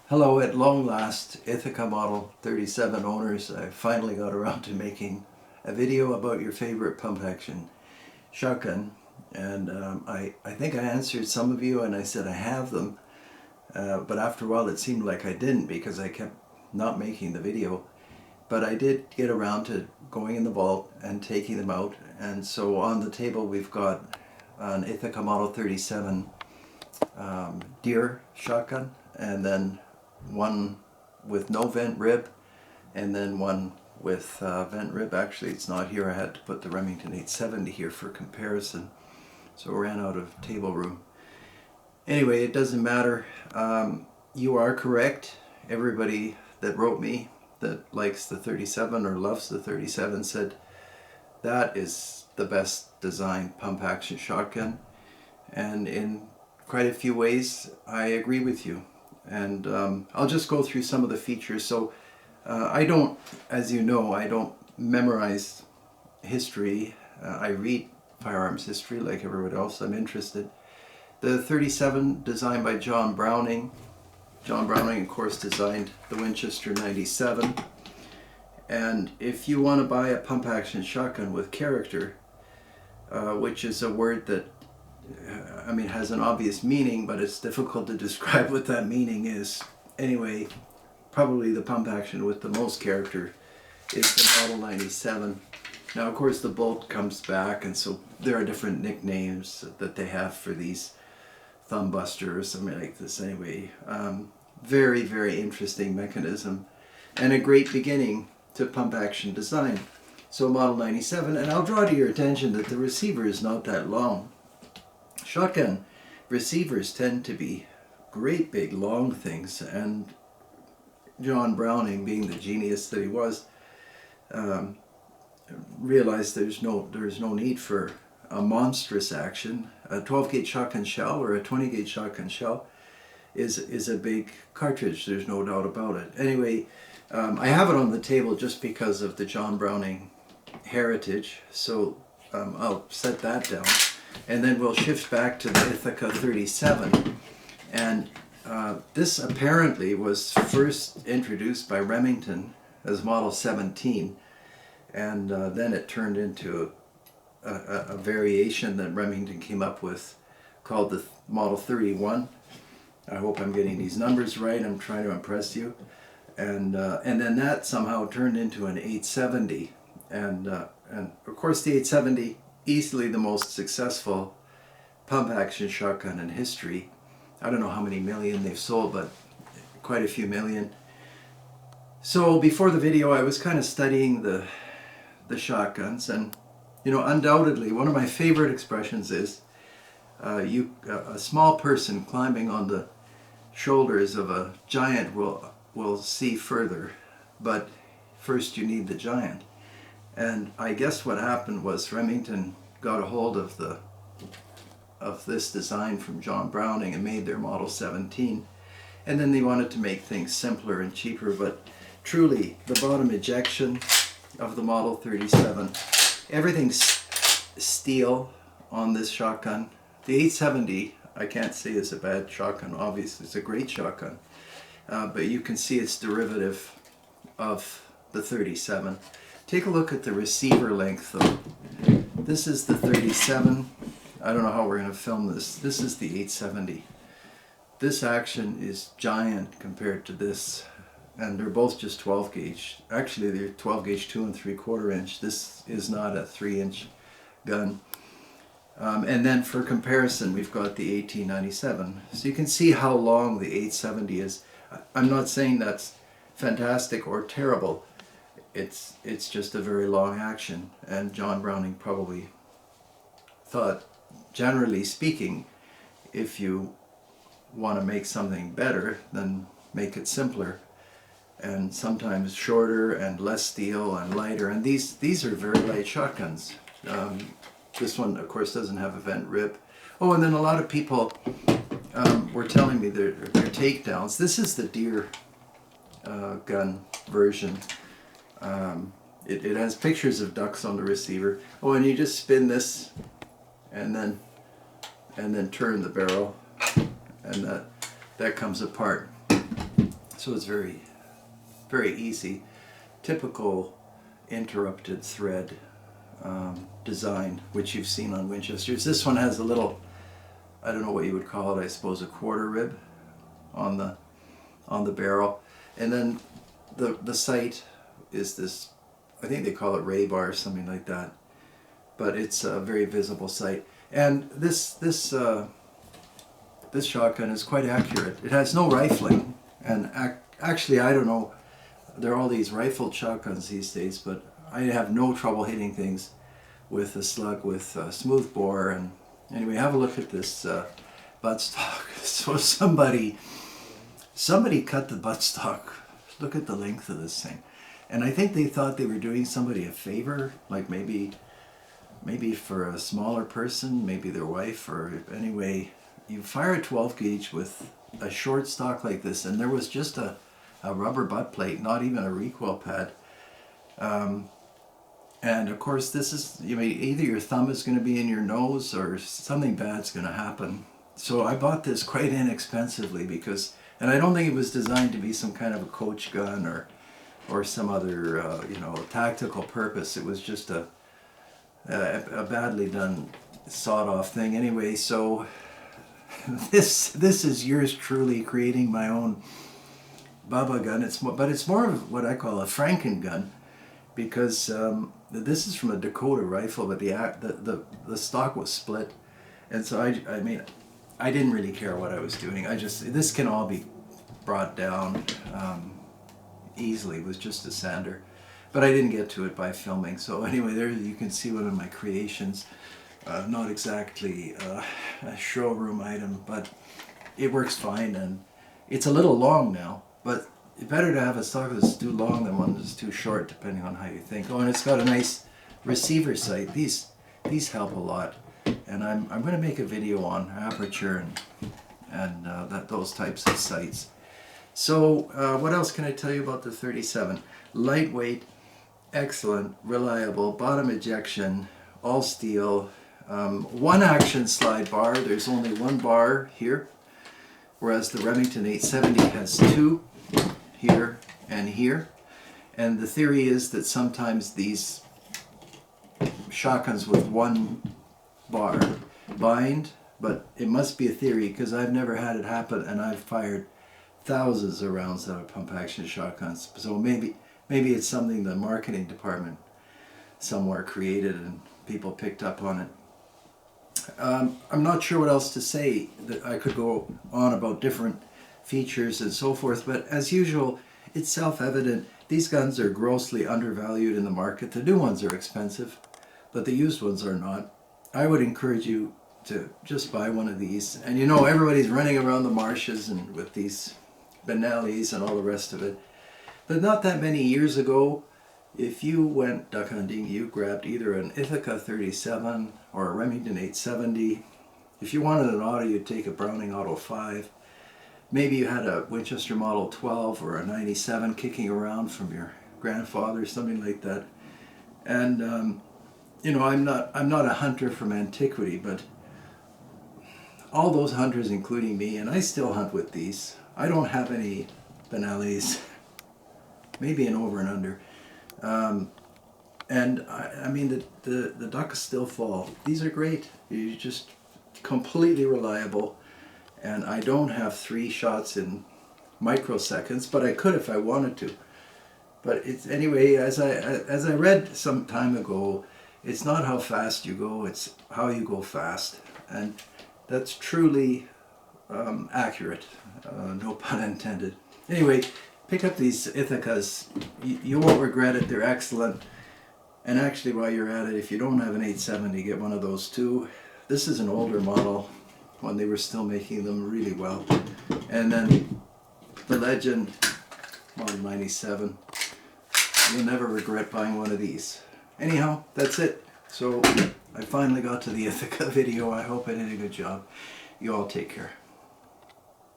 Hello, at long last, Ithaca Model 37 owners. I finally got around to making a video about your favorite pump action shotgun. And I think I answered some of you and I said I have them. But after a while it seemed like I didn't because I kept not making the video. But I did get around to going in the vault and taking them out. And so on the table we've got an Ithaca Model 37 deer shotgun, and then one with no vent rib, and then one with vent rib. Actually, it's not here. I had to put the Remington 870 here for comparison, so I ran out of table room. Anyway, it doesn't matter. You are correct. Everybody that wrote me that likes the 37 or loves the 37 said that is the best designed pump action shotgun, and in quite a few ways I agree with you. And I'll just go through some of the features. So I don't, as you know, I don't memorize history. I read firearms history like everyone else. I'm interested. The 37 designed by John Browning. John Browning, of course, designed the Winchester 97. And if you want to buy a pump action shotgun with character, which is a word that has an obvious meaning, but it's difficult to describe what that meaning is. Anyway, probably the pump action with the most character is the Model 97. Now, of course, the bolt comes back, and so there are different nicknames that they have for these thumb buster or something like this. Anyway, very, very interesting mechanism and a great beginning to pump action design. So Model 97, and I'll draw to your attention that the receiver is not that long. Shotgun receivers tend to be great big long things, and John Browning, being the genius that he was, realized there's no need for a monstrous action. A 12 gauge shotgun shell or a 20 gauge shotgun shell is a big cartridge, there's no doubt about it. Anyway, I have it on the table just because of the John Browning heritage, so I'll set that down. And then we'll shift back to the Ithaca 37. And this apparently was first introduced by Remington as Model 17. And then it turned into a variation that Remington came up with called the Model 31. I hope I'm getting these numbers right. I'm trying to impress you. And then that somehow turned into an 870. And of course the 870, easily the most successful pump action shotgun in history. I don't know how many million they've sold, but quite a few million. So before the video I was kind of studying the shotguns, and undoubtedly one of my favorite expressions is a small person climbing on the shoulders of a giant will see further, but first you need the giant. And I guess what happened was Remington got a hold of this design from John Browning and made their Model 17. And then they wanted to make things simpler and cheaper, but truly the bottom ejection of the Model 37, everything's steel on this shotgun. The 870 I can't say is a bad shotgun, obviously it's a great shotgun, but you can see it's derivative of the 37. Take a look at the receiver length though. This is the 37. I don't know how we're going to film this. This is the 870. This action is giant compared to this, and they're both just 12 gauge. Actually, they're 12 gauge 2 3/4 inch. This is not a 3-inch gun. And then for comparison, we've got the 1897. So you can see how long the 870 is. I'm not saying that's fantastic or terrible. It's just a very long action, and John Browning probably thought, generally speaking, if you want to make something better, then make it simpler, and sometimes shorter and less steel and lighter. And these are very light shotguns. This one, of course, doesn't have a vent rib. Oh, and then a lot of people were telling me their takedowns. This is the deer gun version. It has pictures of ducks on the receiver. Oh, and you just spin this and then turn the barrel, and that comes apart. So it's very, very easy. Typical interrupted thread design, which you've seen on Winchesters. This one has a little, I don't know what you would call it, I suppose a quarter rib on the barrel. And then the sight is this, I think they call it ray bar or something like that. But it's a very visible sight. And this shotgun is quite accurate. It has no rifling, and actually I don't know, there are all these rifled shotguns these days, but I have no trouble hitting things with a slug with a smooth bore. And anyway, have a look at this buttstock. So somebody cut the buttstock. Look at the length of this thing. And I think they thought they were doing somebody a favor, like maybe for a smaller person, maybe their wife, or anyway, you fire a 12 gauge with a short stock like this, and there was just a rubber butt plate, not even a recoil pad. And of course, this is, either your thumb is going to be in your nose or something bad's going to happen. So I bought this quite inexpensively and I don't think it was designed to be some kind of a coach gun or some other, tactical purpose. It was just a badly done sawed-off thing. Anyway, so this is yours truly creating my own Bubba gun. But it's more of what I call a Franken gun, because this is from a Dakota rifle, but the stock was split, and so I didn't really care what I was doing. This can all be brought down easily. It was just a sander. But I didn't get to it by filming. So anyway, there you can see one of my creations. Not exactly a showroom item, but it works fine. And it's a little long now, but it's better to have a stock that's too long than one that's too short, depending on how you think. Oh, and it's got a nice receiver sight. These help a lot. And I'm going to make a video on aperture and those types of sights. So what else can I tell you about the 37? Lightweight, excellent, reliable, bottom ejection, all steel, one action slide bar. There's only one bar here, whereas the Remington 870 has two, here and here. And the theory is that sometimes these shotguns with one bar bind, but it must be a theory because I've never had it happen, and I've fired thousands of rounds out of pump action shotguns. So maybe it's something the marketing department somewhere created and people picked up on it. I'm not sure what else to say. That I could go on about different features and so forth, but as usual, it's self-evident. These guns are grossly undervalued in the market. The new ones are expensive, but the used ones are not. I would encourage you to just buy one of these. And everybody's running around the marshes and with these Benellis and all the rest of it. But not that many years ago, if you went duck hunting, you grabbed either an Ithaca 37 or a Remington 870. If you wanted an auto, you'd take a Browning Auto 5. Maybe you had a Winchester Model 12 or a 97 kicking around from your grandfather, something like that. And I'm not a hunter from antiquity, but all those hunters, including me, and I still hunt with these. I don't have any Benellis, maybe an over and under. And the ducks still fall. These are great. You're just completely reliable. And I don't have 3 shots in microseconds, but I could if I wanted to. But it's anyway, as I read some time ago, it's not how fast you go, it's how you go fast. And that's truly accurate, no pun intended. Anyway, pick up these Ithacas. You won't regret it, they're excellent. And actually, while you're at it, if you don't have an 870, get one of those too. This is an older model, when they were still making them really well. And then the Legend Model 97. You'll never regret buying one of these. Anyhow, that's it. So I finally got to the Ithaca video. I hope I did a good job. You all take care.